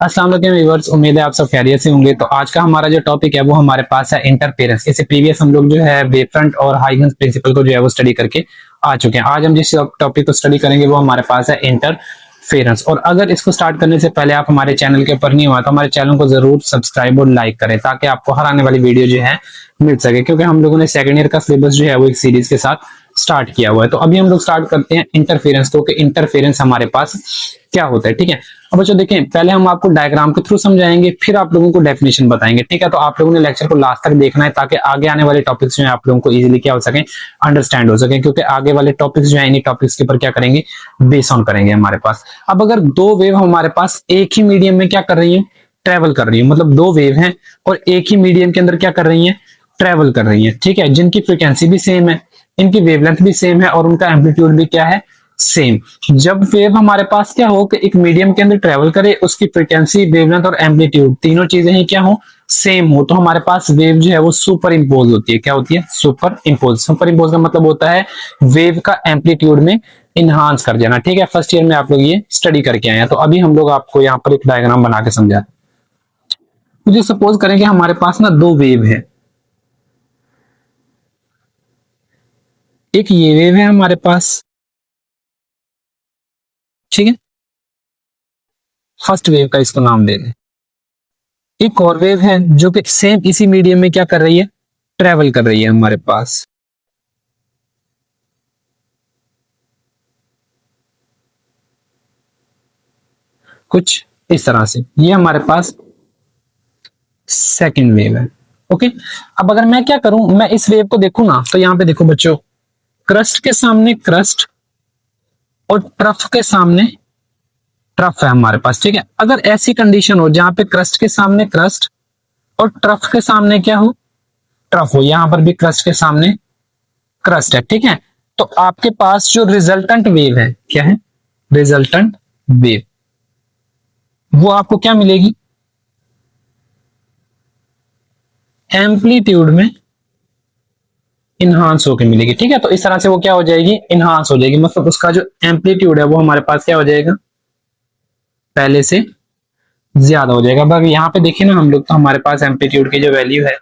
अस्सलाम वालेकुम व्यूअर्स, उम्मीद है आप सब खैरियत से होंगे। तो आज का हमारा जो टॉपिक है वो हमारे पास है इंटरफेरेंस। इससे प्रीवियस हम लोग जो है वेव फ्रंट और हाइगन्स प्रिंसिपल को जो है वो स्टडी करके आ चुके हैं। आज हम जिस टॉपिक को स्टडी करेंगे वो हमारे पास है इंटरफेरेंस। और अगर इसको स्टार्ट करने से पहले आप हमारे चैनल के ऊपर नहीं हुआ तो हमारे चैनल को जरूर सब्सक्राइब और लाइक करें ताकि आपको हर आने वाली वीडियो जो है मिल सके, क्योंकि हम लोगों ने सेकंड ईयर का सिलेबस जो है वो एक सीरीज के साथ स्टार्ट किया हुआ है। तो अभी हम लोग स्टार्ट करते हैं इंटरफेरेंस। तो इंटरफेरेंस हमारे पास क्या होता है, ठीक है। अब बच्चों देखें, पहले हम आपको डायग्राम के थ्रू समझाएंगे, फिर आप लोगों को डेफिनेशन बताएंगे, ठीक है। तो आप लोगों ने लेक्चर को लास्ट तक देखना है ताकि आगे आने वाले टॉपिक्स जो है आप लोगों को इजीली क्या हो सके, अंडरस्टैंड हो सके, क्योंकि आगे वाले टॉपिक्स जो है इन्हीं टॉपिक्स के ऊपर क्या करेंगे, बेस ऑन करेंगे हमारे पास। अब अगर दो वेव हमारे पास एक ही मीडियम में क्या कर रही है, ट्रेवल कर रही है, मतलब दो वेव हैं और एक ही मीडियम के अंदर क्या कर रही है, ट्रेवल कर रही है, ठीक है, जिनकी फ्रीक्वेंसी भी सेम है, इनकी वेवलेंथ भी सेम है और उनका एम्पलीट्यूड भी क्या है, सेम। जब वेव हमारे पास क्या हो कि एक मीडियम के अंदर ट्रेवल करे, उसकी फ्रीक्वेंसी, वेवलेंथ और एम्पलीट्यूड तीनों चीजें ही क्या हो, सेम हो, तो हमारे पास वेव जो है वो सुपर इंपोज होती है। क्या होती है, सुपर इंपोज। सुपर इंपोज का मतलब होता है वेव का एम्पलीट्यूड में इनहांस कर जाना, ठीक है। फर्स्ट ईयर में आप लोग ये स्टडी करके आए हैं। तो अभी हम लोग आपको यहाँ पर एक डायग्राम बना के समझा। मुझे सपोज करें कि हमारे पास ना दो वेव है, एक ये वेव है हमारे पास, ठीक है, फर्स्ट वेव का इसको नाम दे दें। एक और वेव है जो कि सेम इसी मीडियम में क्या कर रही है, ट्रेवल कर रही है हमारे पास। कुछ इस तरह से, ये हमारे पास सेकंड वेव है, ओके। अब अगर मैं क्या करूं, मैं इस वेव को देखूं ना, तो यहां पे देखो बच्चों, क्रस्ट के सामने क्रस्ट और ट्रफ के सामने ट्रफ है हमारे पास, ठीक है। अगर ऐसी कंडीशन हो जहां पे क्रस्ट के सामने क्रस्ट और ट्रफ के सामने क्या हो, ट्रफ हो, यहां पर भी क्रस्ट के सामने क्रस्ट है, ठीक है। तो आपके पास जो रिजल्टेंट वेव है, क्या है, रिजल्टेंट वेव, वो आपको क्या मिलेगी, एम्पलीट्यूड में इनहांस होकर मिलेगी, ठीक है। तो इस तरह से वो क्या हो जाएगी, इनहांस हो जाएगी, मतलब उसका जो एम्पलीट्यूड है वो हमारे पास क्या हो जाएगा, पहले से ज्यादा हो जाएगा। अब यहाँ पे देखिए ना हम लोग, तो हमारे पास एम्पलीट्यूड की जो वैल्यू है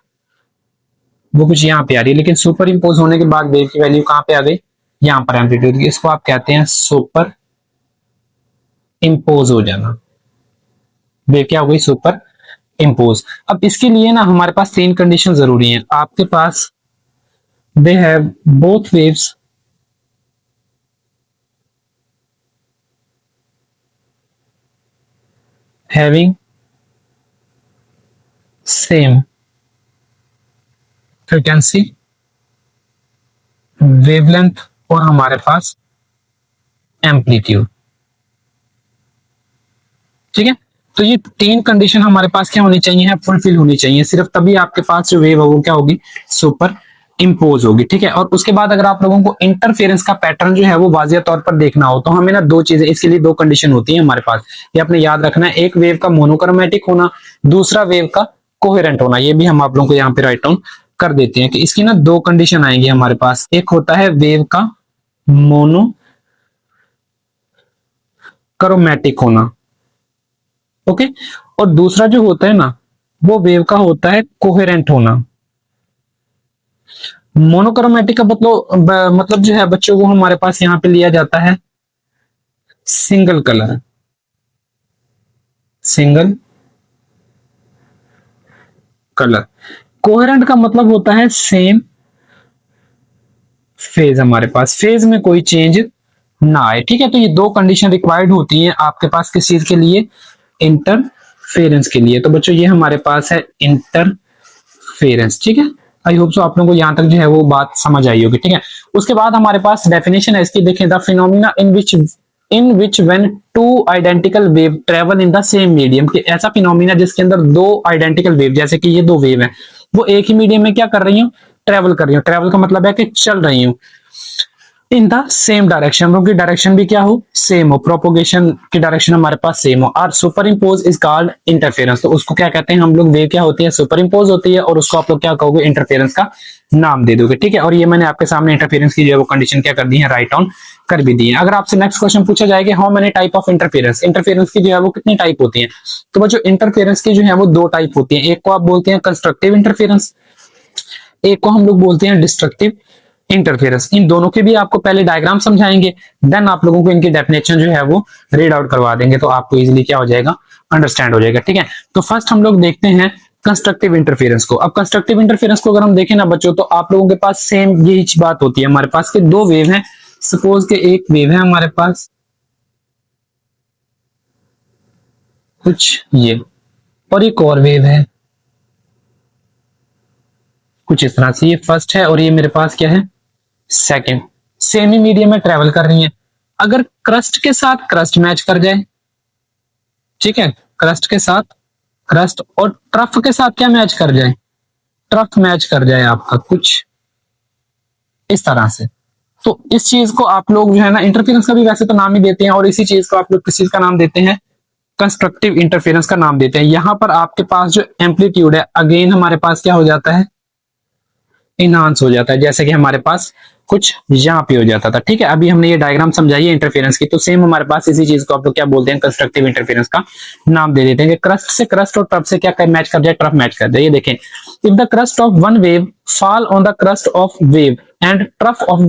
वो कुछ यहाँ पे आ रही है, लेकिन सुपर इंपोज होने के बाद वेव की वैल्यू कहां पे आ गई, यहाँ पर एम्पलीट्यूड की। इसको आप कहते हैं सुपर इंपोज हो जाना। वेव क्या हो गई, सुपर इंपोज। अब इसके लिए ना हमारे पास तीन कंडीशन जरूरी है। आपके पास they have both waves having same frequency, wavelength और हमारे पास एम्पलीट्यूड, ठीक है। तो ये तीन कंडीशन हमारे पास क्या होनी चाहिए, फुलफिल होनी चाहिए, सिर्फ तभी आपके पास जो वेव है वो क्या होगी, सुपर इंपोज होगी, ठीक है। और उसके बाद अगर आप लोगों को इंटरफेरेंस का पैटर्न जो है वो वाजिया तौर पर देखना हो तो हमें ना दो चीजें, इसके लिए दो कंडीशन होती है हमारे पास, ये आपने याद रखना है। एक वेव का मोनोक्रोमेटिक होना, दूसरा वेव का कोहेरेंट होना। ये भी हम आप लोगों को यहाँ पे राइट डाउन कर देते हैं कि इसकी ना दो कंडीशन आएंगी हमारे पास। एक होता है वेव का मोनोक्रोमेटिक होना, ओके, और दूसरा जो होता है ना वो वेव का होता है कोहेरेंट होना। मोनोक्रोमेटिक का मतलब जो है बच्चों को हमारे पास यहाँ पे लिया जाता है single colour, single colour. Coherent का मतलब होता है सेम फेज, हमारे पास फेज में कोई चेंज ना आए, ठीक है। तो ये दो कंडीशन रिक्वायर्ड होती हैं आपके पास किस चीज के लिए, इंटरफेरेंस के लिए। तो बच्चों ये हमारे पास है इंटरफेरेंस, ठीक है। आई होप सो आप लोगों को यहां तक जो है वो बात समझ आई होगी, ठीक है। उसके बाद हमारे पास डेफिनेशन है इसकी, देखें, the phenomena in which when two identical wave travel in the same medium, कि ऐसा फिनोमिना जिसके अंदर दो आइडेंटिकल वेव, जैसे कि ये दो वेव है, वो एक ही मीडियम में क्या कर रही हूँ, ट्रेवल कर रही हूँ। ट्रेवल का मतलब है कि चल रही हूँ। इन द सेम डायरेक्शन, हम लोग की डायरेक्शन भी क्या हो, सेम हो, प्रोपोगेशन की डायरेक्शन हमारे पास सेम हो। और super impose is called interference, तो उसको क्या कहते हैं हम लोग, वेव क्या होती है, सुपर इम्पोज होती है, और उसको आप लोग क्या कहोगे, इंटरफेरेंस का नाम दे दोगे। ठीक है, और ये मैंने आपके सामने इंटरफेरेंस की जो है वो कंडीशन क्या कर दी है, राइट ऑन कर भी दी है। अगर आपसे नेक्स्ट क्वेश्चन पूछा जाएगा how many type of interference, interference की जो है वो कितनी टाइप होती है, तो बच्चों इंटरफेरेंस की जो है वो दो टाइप होती है। एक को आप बोलते हैं कंस्ट्रक्टिव इंटरफेरेंस, एक को हम लोग बोलते हैं डिस्ट्रक्टिव इंटरफेरेंस। इन दोनों के भी आपको पहले डायग्राम समझाएंगे, देन आप लोगों को इनकी डेफिनेशन जो है वो रीड आउट करवा देंगे, तो आपको इजीली क्या हो जाएगा, अंडरस्टैंड हो जाएगा। ठीक है, तो फर्स्ट हम लोग देखते हैं कंस्ट्रक्टिव इंटरफेरेंस को। अब कंस्ट्रक्टिव इंटरफेरेंस को अगर हम देखें ना बच्चों, तो आप लोगों के पास सेम यही बात होती है, हमारे पास के दो वेव हैं। सपोज के एक वेव है हमारे पास कुछ ये, और एक और वेव है कुछ इस तरह से, ये फर्स्ट है और ये मेरे पास क्या है, सेकंड। सेम ही मीडियम में ट्रेवल कर रही है। अगर क्रस्ट के साथ क्रस्ट मैच कर जाए, ठीक है, क्रस्ट के साथ क्रस्ट, और ट्रफ के साथ क्या मैच कर जाए, ट्रफ मैच कर जाए आपका कुछ इस तरह से, तो इस चीज को आप लोग जो है ना, इंटरफेरेंस का भी वैसे तो नाम ही देते हैं, और इसी चीज को आप लोग किस चीज का नाम देते हैं, कंस्ट्रक्टिव इंटरफेरेंस का नाम देते हैं। यहां पर आपके पास जो एम्पलीट्यूड है अगेन हमारे पास क्या हो जाता है, इनहांस हो जाता है, जैसे कि हमारे पास कुछ यहाँ पे हो जाता था। ठीक है, अभी हमने ये डायग्राम समझाई है इंटरफेरेंस की, तो सेम हमारे पास इसी चीज को आप लोग क्या बोलते हैं, कंस्ट्रक्टिव इंटरफेरेंस का नाम दे देते हैं। कि क्रस्ट से क्रस्ट और ट्रफ से क्या मैच कर जाए, ट्रफ मैच कर जाए। ये देखें, if the crust of one wave fall on the crust of wave and trough of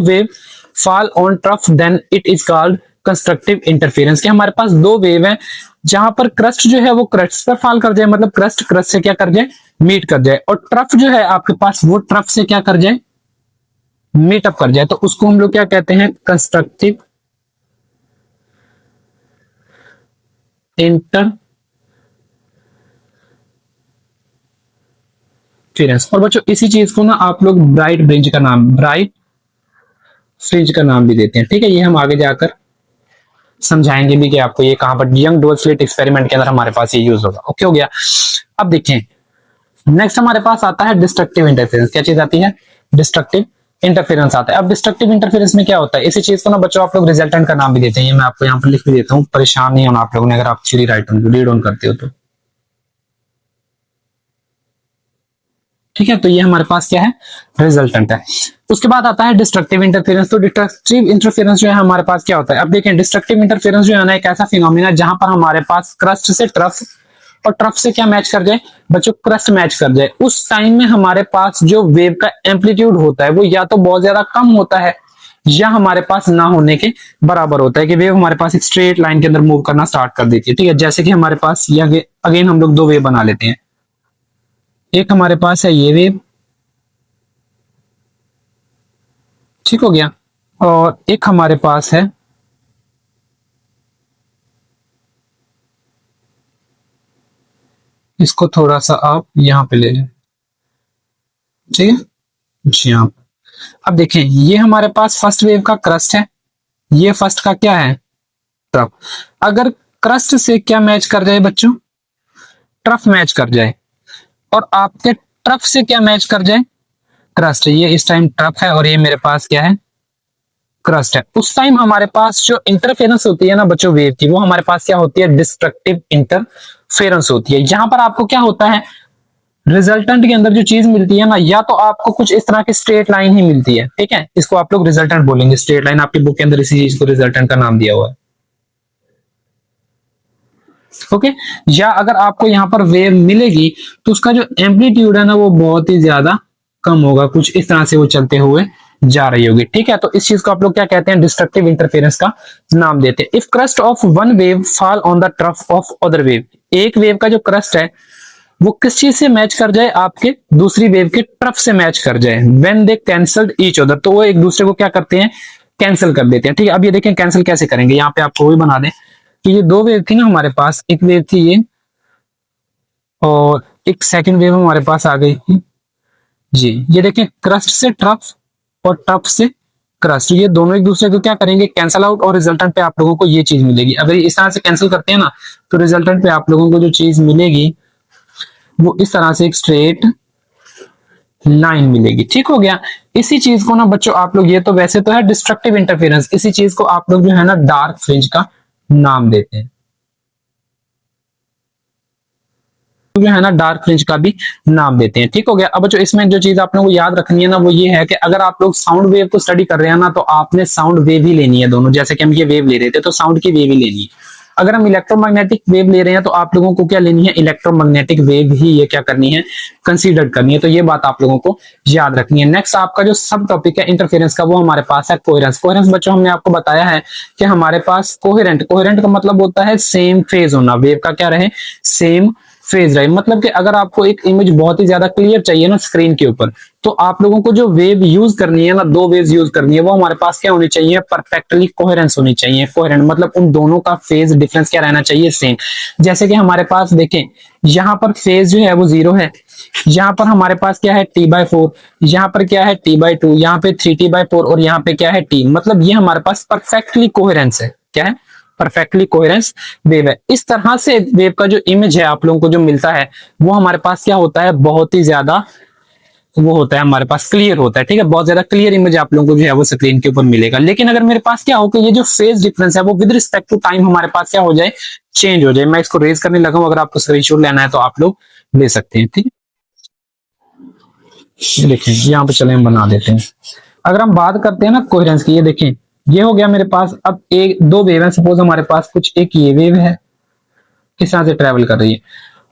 wave fall on trough, then it is called constructive interference. के हमारे पास दो वेव है, जहां पर क्रस्ट जो है वो क्रस्ट पर फॉल कर जाए, मतलब क्रस्ट क्रस्ट से क्या कर जाए, मीट कर जाए, और ट्रफ जो है आपके पास वो ट्रफ से क्या कर जाए, मीट अप कर जाए, तो उसको हम लोग क्या कहते हैं, कंस्ट्रक्टिव इंटरफेरेंस। और बच्चों इसी चीज को ना आप लोग ब्राइट फ्रिंज का नाम भी देते हैं। ठीक है, ये हम आगे जाकर समझाएंगे भी कि आपको ये कहां पर यंग डुअल स्लिट एक्सपेरिमेंट के अंदर हमारे पास ये यूज होगा। ओके हो गया। अब देखें नेक्स्ट हमारे पास आता है डिस्ट्रक्टिव इंटरफेरेंस। क्या चीज आती है, डिस्ट्रक्टिव इंटरफेरेंस आता है। अब डिस्ट्रक्टिव इंटरफेरेंस में क्या होता है, इसी चीज को ना बच्चों आप लोग रिजल्टेंट का नाम भी देते हैं। ये मैं आपको यहाँ पर लिख भी देता हूँ, परेशान नहीं होना आप लोगों ने अगर आप रीड ऑन करते हो तो। ठीक है, तो ये हमारे पास क्या है, रिजल्टेंट है। उसके बाद आता है डिस्ट्रक्टिव इंटरफेरेंस। तो डिस्ट्रक्टिव इंटरफेरेंस जो है हमारे पास क्या होता है, अब देखें डिस्ट्रक्टिव इंटरफेरेंस जो है ना एक ऐसा फिनोमिना जहां पर हमारे पास क्रस्ट से ट्रफ और ट्रफ से क्या मैच कर जाए बच्चों, क्रस्ट मैच कर जाए। उस टाइम में हमारे पास जो वेव का एम्पलीट्यूड होता है वो या तो बहुत ज्यादा कम होता है या हमारे पास ना होने के बराबर होता है, कि वेव हमारे पास एक स्ट्रेट लाइन के अंदर मूव करना स्टार्ट कर देती है। ठीक है, जैसे कि हमारे पास ये अगेन हम लोग दो वेव बना लेते हैं। एक हमारे पास है ये वेव, ठीक हो गया, और एक हमारे पास है इसको थोड़ा सा आप यहां पे ले लें, ठीक है जी हाँ। अब देखें ये हमारे पास फर्स्ट वेव का क्रस्ट है, ये फर्स्ट का क्या है, ट्रफ। अगर क्रस्ट से क्या मैच कर जाए बच्चों, ट्रफ मैच कर जाए, और आपके ट्रफ से क्या मैच कर जाए, क्रस्ट। ये इस टाइम ट्रफ है और ये मेरे पास क्या है, क्रस्ट है। उस टाइम हमारे पास जो इंटरफेरेंस होती है ना बच्चों वेव की, वो हमारे पास क्या होती है, डिस्ट्रक्टिव इंटरफेरेंस होती है। यहां पर आपको क्या होता है, रिजल्टेंट के अंदर जो चीज मिलती है ना, या तो आपको कुछ इस तरह की स्ट्रेट लाइन ही मिलती है। ठीक है, इसको आप लोग रिजल्टेंट बोलेंगे, स्ट्रेट लाइन आपकी बुक के अंदर इसी चीज को रिजल्टेंट का नाम दिया हुआ है। ओके, या अगर आपको यहां पर वेव मिलेगी तो उसका जो एम्पलीट्यूड है ना वो बहुत ही ज्यादा कम होगा, कुछ इस तरह से वो चलते हुए जा रही होगी। ठीक है, तो इस चीज को आप लोग क्या कहते हैं, डिस्ट्रक्टिव इंटरफेरेंस का नाम देते हैं। If crust of one wave fall on the trough of other wave, एक वेव का जो क्रस्ट है वो किस चीज से मैच कर जाए, आपके दूसरी वेव के ट्रफ से मैच कर जाए, when they cancelled each other, तो वो एक दूसरे को क्या करते हैं, कैंसिल कर देते हैं। ठीक है, अब ये देखें कैंसिल कैसे करेंगे, यहाँ पे आपको वही बना दें कि ये दो वेव थी ना हमारे पास, एक वेव थी ये और एक सेकंड वेव हमारे पास आ गई थी जी। ये देखें क्रस्ट से ट्रफ और ट्रफ से क्रस्ट, ये दोनों एक दूसरे को क्या करेंगे, कैंसल आउट, और रिजल्टेंट पे आप लोगों को ये चीज मिलेगी। अगर इस तरह से कैंसिल करते हैं ना तो रिजल्टेंट पे आप लोगों को जो चीज मिलेगी वो इस तरह से एक स्ट्रेट लाइन मिलेगी। ठीक हो गया। इसी चीज को ना बच्चों आप लोग, ये तो वैसे तो है डिस्ट्रक्टिव इंटरफेरेंस, इसी चीज को आप लोग जो है ना डार्क फ्रिंज का नाम देते हैं, जो है ना डार्क फ्रिंज का भी नाम देते हैं। ठीक हो गया। अब बच्चों इसमें जो चीज आप लोगों को याद रखनी है ना वो ये है कि अगर आप लोग साउंड वेव को स्टडी कर रहे हैं ना तो आपने साउंड वेव ही लेनी है दोनों, जैसे कि हम ये वेव ले रहे थे तो साउंड की वेव ही लेनी है। अगर हम इलेक्ट्रोमैग्नेटिक वेव ले रहे हैं तो आप लोगों को क्या लेनी है, इलेक्ट्रोमैग्नेटिक वेव ही ये क्या करनी है, कंसीडर करनी है। तो ये बात आप लोगों को याद रखनी है। नेक्स्ट आपका जो सब टॉपिक है इंटरफेरेंस का, वो हमारे पास है कोहेरेंस। कोहेरेंस बच्चों हमने आपको बताया है कि हमारे पास कोहेरेंट, कोहेरेंट का मतलब होता है सेम फेज होना, वेव का क्या रहे, सेम फेज रहे। मतलब कि अगर आपको एक इमेज बहुत ही ज्यादा क्लियर चाहिए ना स्क्रीन के ऊपर, तो आप लोगों को जो वेव यूज करनी है ना, दो वेव्स यूज करनी है, वो हमारे पास क्या होनी चाहिए, परफेक्टली कोहेरेंस होनी चाहिए। कोहेरेंट मतलब उन दोनों का फेज डिफरेंस क्या रहना चाहिए, सेम। जैसे कि हमारे पास देखें यहाँ पर फेज जो है वो 0 है, यहाँ पर हमारे पास क्या है t/4, यहाँ पर क्या है t/2, यहाँ पे 3t/4 और यहाँ पे क्या है t। मतलब ये हमारे पास परफेक्टली कोहेरेंस है। क्या है, परफेक्टली कोहेरेंस वेव है। इस तरह से वेव का जो इमेज है आप लोगों को जो मिलता है वो हमारे पास क्या होता है, बहुत ही ज्यादा वो होता है हमारे पास क्लियर होता है। ठीक है, बहुत ज्यादा क्लियर इमेज आप लोगों को जो है वो स्क्रीन के ऊपर मिलेगा। लेकिन अगर मेरे पास क्या हो कि ये जो फेज डिफरेंस है वो विद रिस्पेक्ट टू टाइम हमारे पास क्या हो जाए, चेंज हो जाए। मैं इसको रेज करने लगा हूं, अगर आपको स्क्रीनशॉट लेना है तो आप लोग ले सकते हैं। ठीक है, ये देखें यहाँ पे चले हम बना देते हैं। अगर हम बात करते हैं ना कोहेरेंस की, ये देखें ये हो गया मेरे पास। अब एक दो वेव है, सपोज हमारे पास कुछ एक ये वेव है किस तरह से ट्रेवल कर रही है,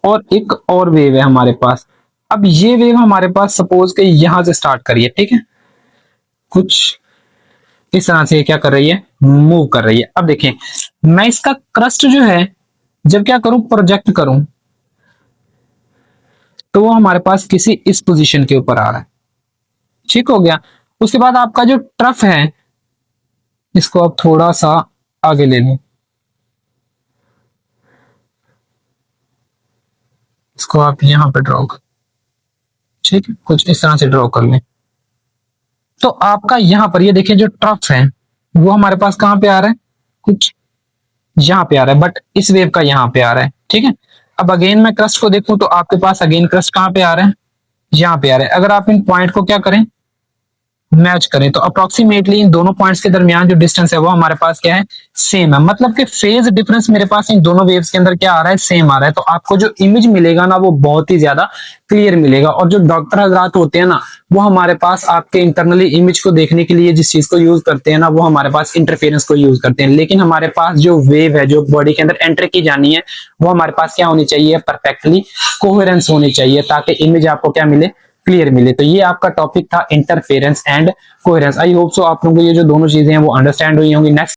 और एक और वेव है हमारे पास। अब ये वेव हमारे पास सपोज के यहां से स्टार्ट करिए, ठीक है, कुछ इस तरह से क्या कर रही है, मूव कर रही है। अब देखें मैं इसका क्रस्ट जो है जब क्या करूं, प्रोजेक्ट करूं, तो वो हमारे पास किसी इस पोजीशन के ऊपर आ रहा है। ठीक हो गया। उसके बाद आपका जो ट्रफ है इसको आप थोड़ा सा आगे ले लें, इसको आप यहां पे ड्रॉ कर, ठीक है, कुछ इस तरह से ड्रॉ कर लें। तो आपका यहां पर ये देखिए जो ट्रफ है वो हमारे पास कहां पे आ रहा है, कुछ यहां पे आ रहा है, बट इस वेव का यहां पे आ रहा है। ठीक है, अब अगेन मैं क्रस्ट को देखूं तो आपके पास अगेन क्रस्ट कहां पे आ रहा है, यहां पे आ रहा है। अगर आप इन पॉइंट को क्या करें, मैच करें, तो अप्रोक्सीमेटली इन दोनों पॉइंट्स के दरमियान जो डिस्टेंस है वो हमारे पास क्या है, सेम है। मतलब कि फेज डिफरेंस मेरे पास इन दोनों वेव्स के अंदर क्या आ रहा है, सेम आ रहा है। तो आपको जो इमेज मिलेगा ना वो बहुत ही ज्यादा क्लियर मिलेगा। और जो डॉक्टर हजरात होते हैं ना वो हमारे पास आपके इंटरनली इमेज को देखने के लिए जिस चीज को यूज करते हैं ना वो हमारे पास इंटरफेरेंस को यूज करते हैं। लेकिन हमारे पास जो वेव है जो बॉडी के अंदर एंटर की जानी है वो हमारे पास क्या होनी चाहिए, परफेक्टली कोहेरेंस होनी चाहिए, ताकि इमेज आपको क्या मिले, क्लियर मिले। तो ये आपका टॉपिक था interference and coherence. I hope so आप लोगों को ये जो दोनों चीजें हैं वो अंडरस्टैंड हुई होंगी। नेक्स्ट